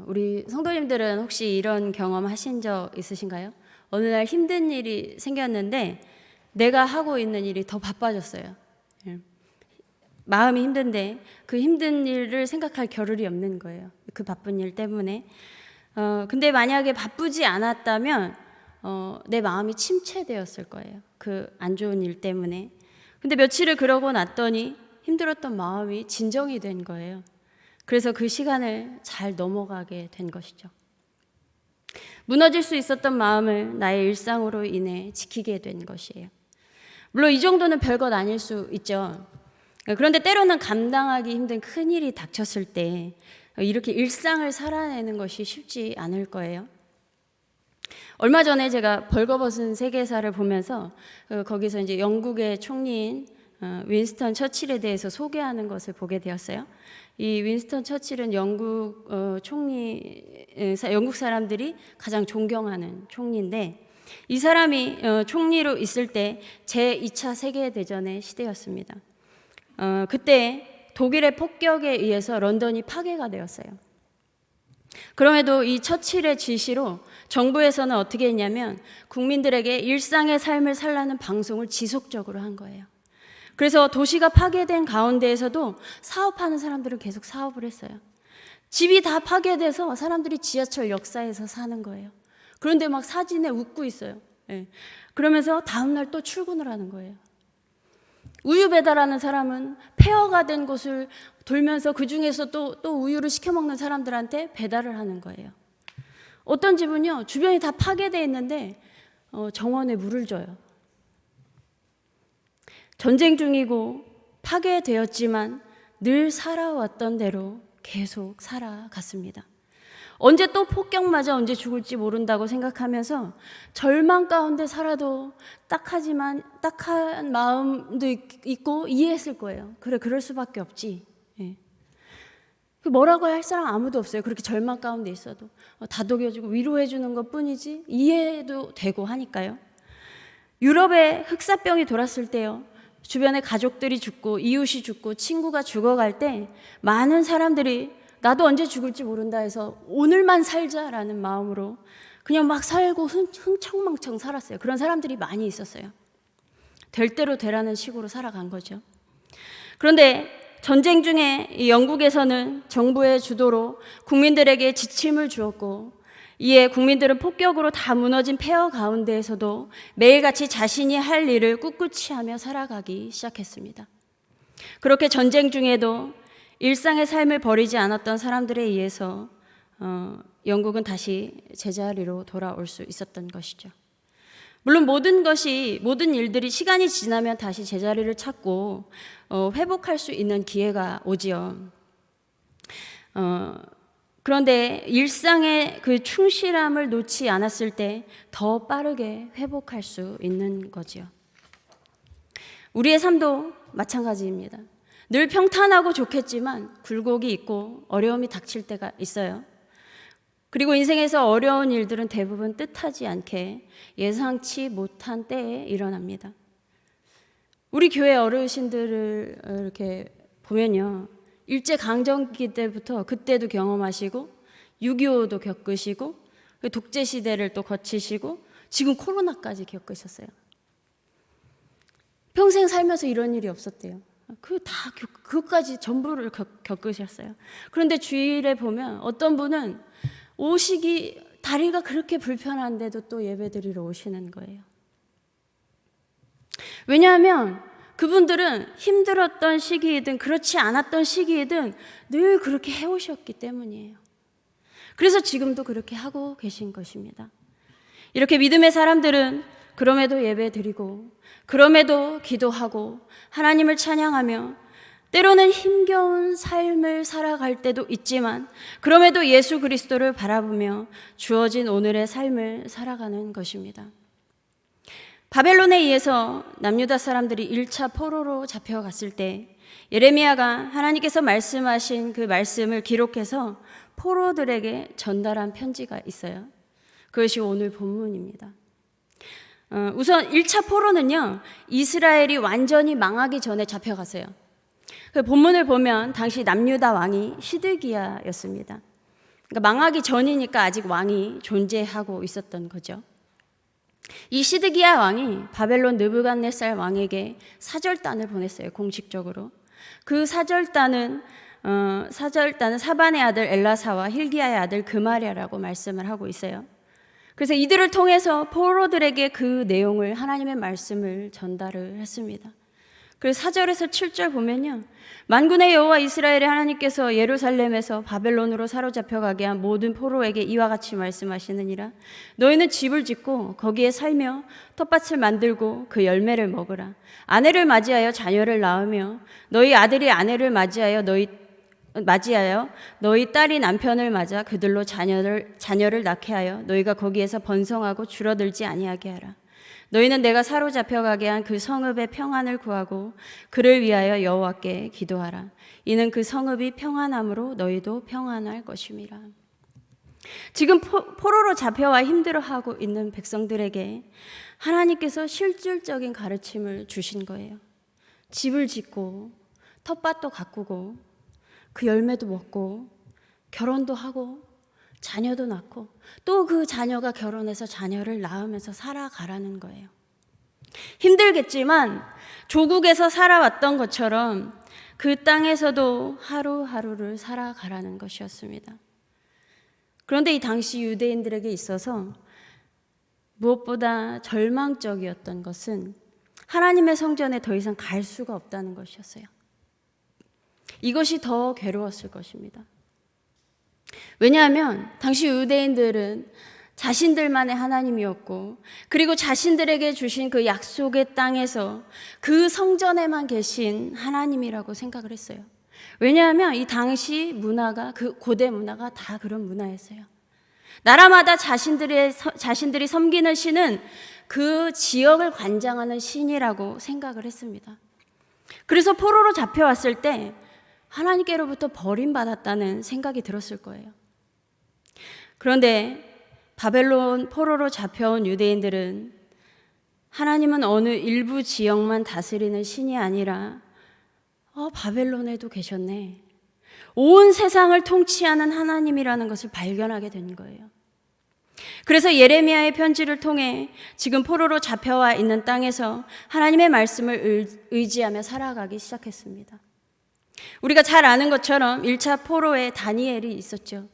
우리 성도님들은 혹시 이런 경험 하신 적 있으신가요? 어느 날 힘든 일이 생겼는데 내가 하고 있는 일이 더 바빠졌어요. 마음이 힘든데 그 힘든 일을 생각할 겨를이 없는 거예요. 그 바쁜 일 때문에. 근데 만약에 바쁘지 않았다면 내 마음이 침체되었을 거예요. 그 안 좋은 일 때문에. 근데 며칠을 그러고 났더니 힘들었던 마음이 진정이 된 거예요. 그래서 그 시간을 잘 넘어가게 된 것이죠. 무너질 수 있었던 마음을 나의 일상으로 인해 지키게 된 것이에요. 물론 이 정도는 별것 아닐 수 있죠. 그런데 때로는 감당하기 힘든 큰일이 닥쳤을 때 이렇게 일상을 살아내는 것이 쉽지 않을 거예요. 얼마 전에 제가 벌거벗은 세계사를 보면서 거기서 이제 영국의 총리인 윈스턴 처칠에 대해서 소개하는 것을 보게 되었어요. 이 윈스턴 처칠은 영국 영국 사람들이 가장 존경하는 총리인데 이 사람이 총리로 있을 때 제2차 세계대전의 시대였습니다. 그때 독일의 폭격에 의해서 런던이 파괴가 되었어요. 그럼에도 이 처칠의 지시로 정부에서는 어떻게 했냐면 국민들에게 일상의 삶을 살라는 방송을 지속적으로 한 거예요. 그래서 도시가 파괴된 가운데에서도 사업하는 사람들은 계속 사업을 했어요. 집이 다 파괴돼서 사람들이 지하철 역사에서 사는 거예요. 그런데 막 사진에 웃고 있어요. 그러면서 다음날 또 출근을 하는 거예요. 우유 배달하는 사람은 폐허가 된 곳을 돌면서 그 중에서 또 우유를 시켜 먹는 사람들한테 배달을 하는 거예요. 어떤 집은요, 주변이 다 파괴되어 있는데 정원에 물을 줘요. 전쟁 중이고 파괴되었지만 늘 살아왔던 대로 계속 살아갔습니다. 언제 또 폭격 맞아 언제 죽을지 모른다고 생각하면서 절망 가운데 살아도 딱한 마음도 있고 이해했을 거예요. 그래, 그럴 수밖에 없지. 뭐라고 할 사람 아무도 없어요. 그렇게 절망 가운데 있어도 다독여주고 위로해주는 것뿐이지 이해도 되고 하니까요. 유럽에 흑사병이 돌았을 때요, 주변에 가족들이 죽고 이웃이 죽고 친구가 죽어갈 때 많은 사람들이 나도 언제 죽을지 모른다 해서 오늘만 살자라는 마음으로 그냥 막 살고 흥청망청 살았어요. 그런 사람들이 많이 있었어요. 될 대로 되라는 식으로 살아간 거죠. 그런데 전쟁 중에 이 영국에서는 정부의 주도로 국민들에게 지침을 주었고 이에 국민들은 폭격으로 다 무너진 폐허 가운데에서도 매일같이 자신이 할 일을 꿋꿋이 하며 살아가기 시작했습니다. 그렇게 전쟁 중에도 일상의 삶을 버리지 않았던 사람들에 의해서 영국은 다시 제자리로 돌아올 수 있었던 것이죠. 물론 모든 일들이 시간이 지나면 다시 제자리를 찾고 회복할 수 있는 기회가 오지요. 그런데 일상의 그 충실함을 놓지 않았을 때 더 빠르게 회복할 수 있는 거지요. 우리의 삶도 마찬가지입니다. 늘 평탄하고 좋겠지만 굴곡이 있고 어려움이 닥칠 때가 있어요. 그리고 인생에서 어려운 일들은 대부분 뜻하지 않게 예상치 못한 때에 일어납니다. 우리 교회 어르신들을 이렇게 보면요, 일제강점기 때부터 그때도 경험하시고 6.25도 겪으시고 독재시대를 또 거치시고 지금 코로나까지 겪으셨어요. 평생 살면서 이런 일이 없었대요. 그것까지 전부를 겪으셨어요. 그런데 주일에 보면 어떤 분은 다리가 그렇게 불편한데도 또 예배드리러 오시는 거예요. 왜냐하면 그분들은 힘들었던 시기이든 그렇지 않았던 시기이든 늘 그렇게 해오셨기 때문이에요. 그래서 지금도 그렇게 하고 계신 것입니다. 이렇게 믿음의 사람들은 그럼에도 예배드리고 그럼에도 기도하고 하나님을 찬양하며 때로는 힘겨운 삶을 살아갈 때도 있지만 그럼에도 예수 그리스도를 바라보며 주어진 오늘의 삶을 살아가는 것입니다. 바벨론에 의해서 남유다 사람들이 1차 포로로 잡혀갔을 때 예레미야가 하나님께서 말씀하신 그 말씀을 기록해서 포로들에게 전달한 편지가 있어요. 그것이 오늘 본문입니다. 우선 1차 포로는요, 이스라엘이 완전히 망하기 전에 잡혀갔어요. 그 본문을 보면 당시 남유다 왕이 시드기야였습니다. 그러니까 망하기 전이니까 아직 왕이 존재하고 있었던 거죠. 이 시드기야 왕이 바벨론 느부갓네살 왕에게 사절단을 보냈어요. 공식적으로. 그 사절단은 사반의 아들 엘라사와 힐기야의 아들 그마랴라고 말씀을 하고 있어요. 그래서 이들을 통해서 포로들에게 그 내용을, 하나님의 말씀을 전달을 했습니다. 그래서 4절에서 7절 보면요, 만군의 여호와 이스라엘의 하나님께서 예루살렘에서 바벨론으로 사로잡혀 가게 한 모든 포로에게 이와 같이 말씀하시느니라. 너희는 집을 짓고 거기에 살며 텃밭을 만들고 그 열매를 먹으라. 아내를 맞이하여 자녀를 낳으며 너희 아들이 아내를 맞이하여 너희 딸이 남편을 맞아 그들로 자녀를 낳게 하여 너희가 거기에서 번성하고 줄어들지 아니하게 하라. 너희는 내가 사로잡혀 가게 한 그 성읍의 평안을 구하고 그를 위하여 여호와께 기도하라. 이는 그 성읍이 평안함으로 너희도 평안할 것임이라. 지금 포로로 잡혀와 힘들어하고 있는 백성들에게 하나님께서 실질적인 가르침을 주신 거예요. 집을 짓고 텃밭도 가꾸고 그 열매도 먹고 결혼도 하고 자녀도 낳고 또 그 자녀가 결혼해서 자녀를 낳으면서 살아가라는 거예요. 힘들겠지만 조국에서 살아왔던 것처럼 그 땅에서도 하루하루를 살아가라는 것이었습니다. 그런데 이 당시 유대인들에게 있어서 무엇보다 절망적이었던 것은 하나님의 성전에 더 이상 갈 수가 없다는 것이었어요. 이것이 더 괴로웠을 것입니다. 왜냐하면 당시 유대인들은 자신들만의 하나님이었고, 그리고 자신들에게 주신 그 약속의 땅에서 그 성전에만 계신 하나님이라고 생각을 했어요. 왜냐하면 이 당시 문화가, 그 고대 문화가 다 그런 문화였어요. 나라마다 자신들이 섬기는 신은 그 지역을 관장하는 신이라고 생각을 했습니다. 그래서 포로로 잡혀왔을 때 하나님께로부터 버림받았다는 생각이 들었을 거예요. 그런데 바벨론 포로로 잡혀온 유대인들은 하나님은 어느 일부 지역만 다스리는 신이 아니라 바벨론에도 계셨네, 온 세상을 통치하는 하나님이라는 것을 발견하게 된 거예요. 그래서 예레미야의 편지를 통해 지금 포로로 잡혀와 있는 땅에서 하나님의 말씀을 의지하며 살아가기 시작했습니다. 우리가 잘 아는 것처럼 1차 포로에 다니엘이 있었죠.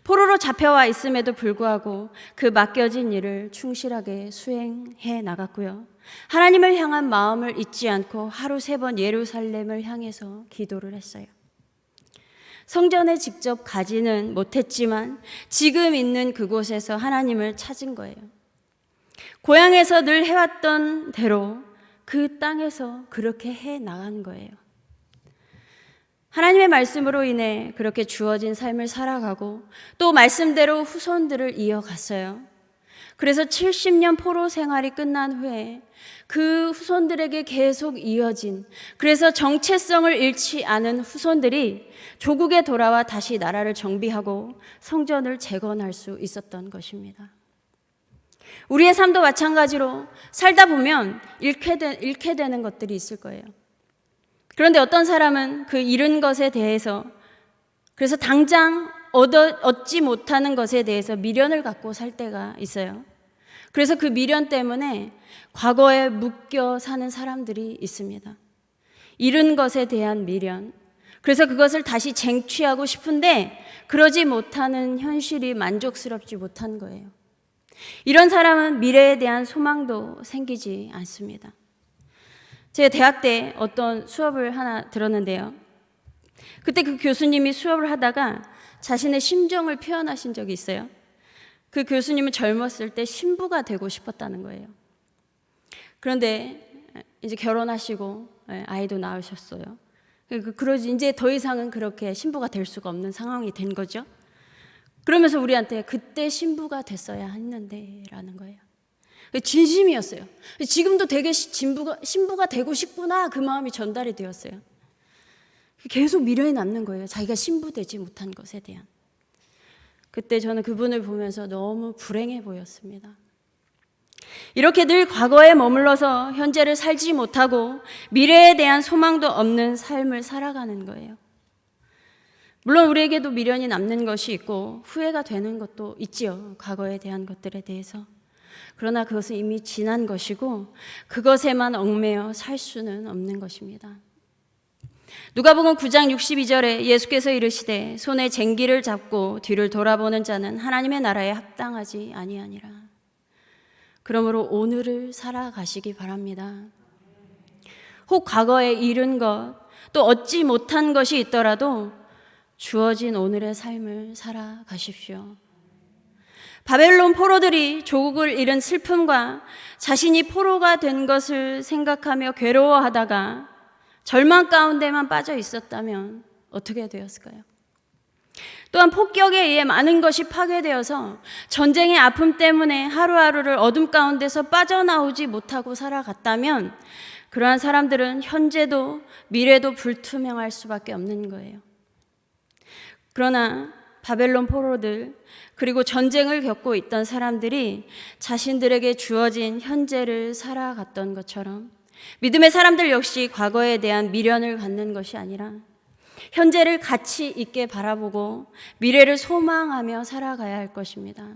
포로로 잡혀와 있음에도 불구하고 그 맡겨진 일을 충실하게 수행해 나갔고요. 하나님을 향한 마음을 잊지 않고 하루 3번 예루살렘을 향해서 기도를 했어요. 성전에 직접 가지는 못했지만 지금 있는 그곳에서 하나님을 찾은 거예요. 고향에서 늘 해왔던 대로 그 땅에서 그렇게 해 나간 거예요. 하나님의 말씀으로 인해 그렇게 주어진 삶을 살아가고 또 말씀대로 후손들을 이어갔어요. 그래서 70년 포로 생활이 끝난 후에 그 후손들에게 계속 이어진, 그래서 정체성을 잃지 않은 후손들이 조국에 돌아와 다시 나라를 정비하고 성전을 재건할 수 있었던 것입니다. 우리의 삶도 마찬가지로 살다 보면 잃게 되는 것들이 있을 거예요. 그런데 어떤 사람은 그 잃은 것에 대해서, 그래서 당장 얻지 못하는 것에 대해서 미련을 갖고 살 때가 있어요. 그래서 그 미련 때문에 과거에 묶여 사는 사람들이 있습니다. 잃은 것에 대한 미련. 그래서 그것을 다시 쟁취하고 싶은데 그러지 못하는 현실이 만족스럽지 못한 거예요. 이런 사람은 미래에 대한 소망도 생기지 않습니다. 제가 대학 때 어떤 수업을 하나 들었는데요. 그때 그 교수님이 수업을 하다가 자신의 심정을 표현하신 적이 있어요. 그 교수님은 젊었을 때 신부가 되고 싶었다는 거예요. 그런데 이제 결혼하시고 아이도 낳으셨어요. 그러지 이제 더 이상은 그렇게 신부가 될 수가 없는 상황이 된 거죠. 그러면서 우리한테 그때 신부가 됐어야 했는데 라는 거예요. 진심이었어요. 지금도 되게 신부가 되고 싶구나, 그 마음이 전달이 되었어요. 계속 미련이 남는 거예요. 자기가 신부되지 못한 것에 대한. 그때 저는 그분을 보면서 너무 불행해 보였습니다. 이렇게 늘 과거에 머물러서 현재를 살지 못하고 미래에 대한 소망도 없는 삶을 살아가는 거예요. 물론 우리에게도 미련이 남는 것이 있고 후회가 되는 것도 있지요. 과거에 대한 것들에 대해서. 그러나 그것은 이미 지난 것이고 그것에만 얽매여 살 수는 없는 것입니다. 누가복음 9장 62절에 예수께서 이르시되 손에 쟁기를 잡고 뒤를 돌아보는 자는 하나님의 나라에 합당하지 아니하니라. 그러므로 오늘을 살아가시기 바랍니다. 혹 과거에 잃은 것, 또 얻지 못한 것이 있더라도 주어진 오늘의 삶을 살아가십시오. 바벨론 포로들이 조국을 잃은 슬픔과 자신이 포로가 된 것을 생각하며 괴로워하다가 절망 가운데만 빠져 있었다면 어떻게 되었을까요? 또한 폭격에 의해 많은 것이 파괴되어서 전쟁의 아픔 때문에 하루하루를 어둠 가운데서 빠져나오지 못하고 살아갔다면 그러한 사람들은 현재도 미래도 불투명할 수밖에 없는 거예요. 그러나 바벨론 포로들 그리고 전쟁을 겪고 있던 사람들이 자신들에게 주어진 현재를 살아갔던 것처럼 믿음의 사람들 역시 과거에 대한 미련을 갖는 것이 아니라 현재를 가치 있게 바라보고 미래를 소망하며 살아가야 할 것입니다.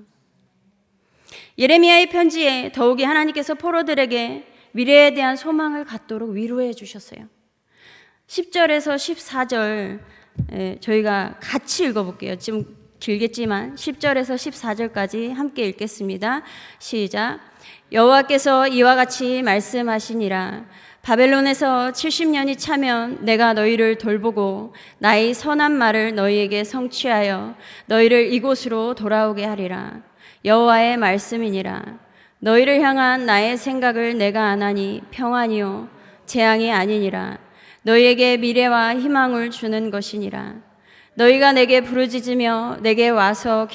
예레미야의 편지에 더욱이 하나님께서 포로들에게 미래에 대한 소망을 갖도록 위로해 주셨어요. 10절에서 14절 저희가 같이 읽어볼게요. 지금 길겠지만 10절에서 14절까지 함께 읽겠습니다. 시작. 여호와께서 이와 같이 말씀하시니라. 바벨론에서 70년이 차면 내가 너희를 돌보고 나의 선한 말을 너희에게 성취하여 너희를 이곳으로 돌아오게 하리라. 여호와의 말씀이니라. 너희를 향한 나의 생각을 내가 아나니 평안이요 재앙이 아니니라. 너희에게 미래와 희망을 주는 것이니라. 너희가 내게 부르짖으며 내게 와서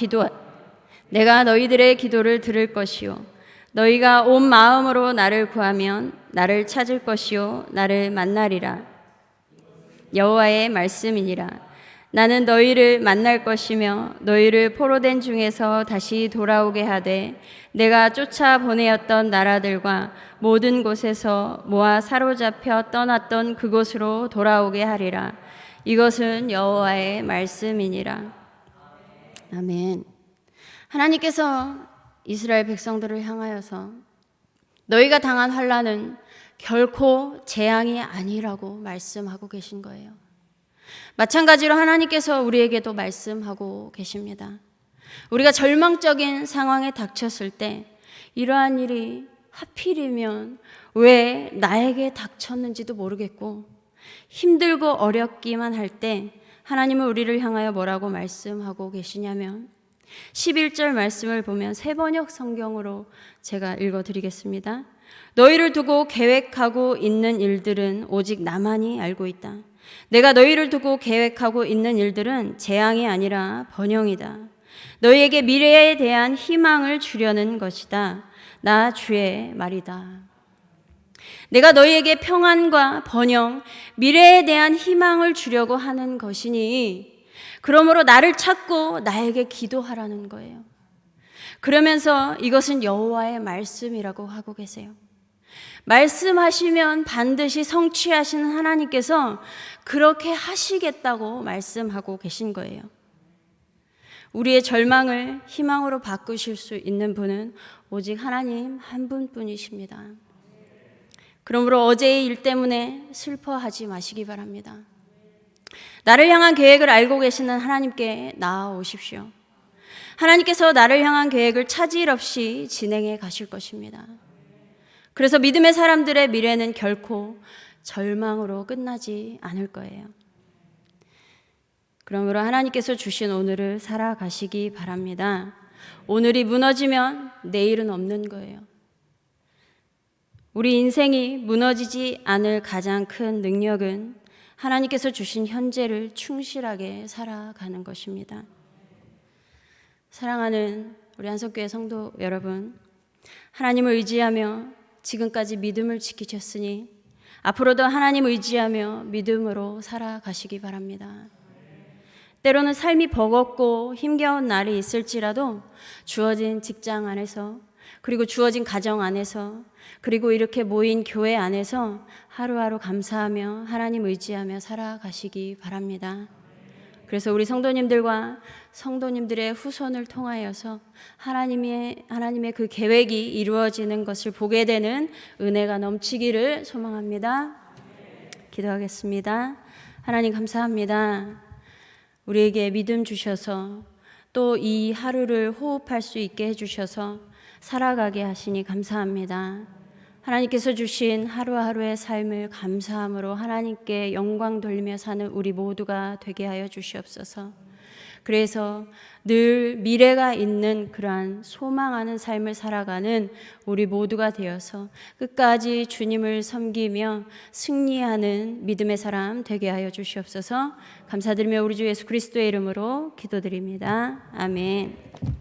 내가 너희들의 기도를 들을 것이요 너희가 온 마음으로 나를 구하면 나를 찾을 것이요 나를 만나리라. 여호와의 말씀이니라. 나는 너희를 만날 것이며 너희를 포로된 중에서 다시 돌아오게 하되 내가 쫓아 보내었던 나라들과 모든 곳에서 모아 사로잡혀 떠났던 그곳으로 돌아오게 하리라. 이것은 여호와의 말씀이니라. 아멘. 하나님께서 이스라엘 백성들을 향하여서 너희가 당한 환난은 결코 재앙이 아니라고 말씀하고 계신 거예요. 마찬가지로 하나님께서 우리에게도 말씀하고 계십니다. 우리가 절망적인 상황에 닥쳤을 때 이러한 일이 하필이면 왜 나에게 닥쳤는지도 모르겠고 힘들고 어렵기만 할 때 하나님은 우리를 향하여 뭐라고 말씀하고 계시냐면 11절 말씀을 보면 새번역 성경으로 제가 읽어드리겠습니다. 너희를 두고 계획하고 있는 일들은 오직 나만이 알고 있다. 내가 너희를 두고 계획하고 있는 일들은 재앙이 아니라 번영이다. 너희에게 미래에 대한 희망을 주려는 것이다. 나 주의 말이다. 내가 너희에게 평안과 번영, 미래에 대한 희망을 주려고 하는 것이니 그러므로 나를 찾고 나에게 기도하라는 거예요. 그러면서 이것은 여호와의 말씀이라고 하고 계세요. 말씀하시면 반드시 성취하시는 하나님께서 그렇게 하시겠다고 말씀하고 계신 거예요. 우리의 절망을 희망으로 바꾸실 수 있는 분은 오직 하나님 한 분뿐이십니다. 그러므로 어제의 일 때문에 슬퍼하지 마시기 바랍니다. 나를 향한 계획을 알고 계시는 하나님께 나아오십시오. 하나님께서 나를 향한 계획을 차질 없이 진행해 가실 것입니다. 그래서 믿음의 사람들의 미래는 결코 절망으로 끝나지 않을 거예요. 그러므로 하나님께서 주신 오늘을 살아가시기 바랍니다. 오늘이 무너지면 내일은 없는 거예요. 우리 인생이 무너지지 않을 가장 큰 능력은 하나님께서 주신 현재를 충실하게 살아가는 것입니다. 사랑하는 우리 한석교회 성도 여러분, 하나님을 의지하며 지금까지 믿음을 지키셨으니 앞으로도 하나님 의지하며 믿음으로 살아가시기 바랍니다. 때로는 삶이 버겁고 힘겨운 날이 있을지라도 주어진 직장 안에서 그리고 주어진 가정 안에서 그리고 이렇게 모인 교회 안에서 하루하루 감사하며 하나님 의지하며 살아가시기 바랍니다. 그래서 우리 성도님들과 성도님들의 후손을 통하여서 하나님의 그 계획이 이루어지는 것을 보게 되는 은혜가 넘치기를 소망합니다. 기도하겠습니다. 하나님 감사합니다. 우리에게 믿음 주셔서 또 이 하루를 호흡할 수 있게 해주셔서 살아가게 하시니 감사합니다. 하나님께서 주신 하루하루의 삶을 감사함으로 하나님께 영광 돌리며 사는 우리 모두가 되게 하여 주시옵소서. 그래서 늘 미래가 있는 그러한 소망하는 삶을 살아가는 우리 모두가 되어서 끝까지 주님을 섬기며 승리하는 믿음의 사람 되게 하여 주시옵소서. 감사드리며 우리 주 예수 그리스도의 이름으로 기도드립니다. 아멘.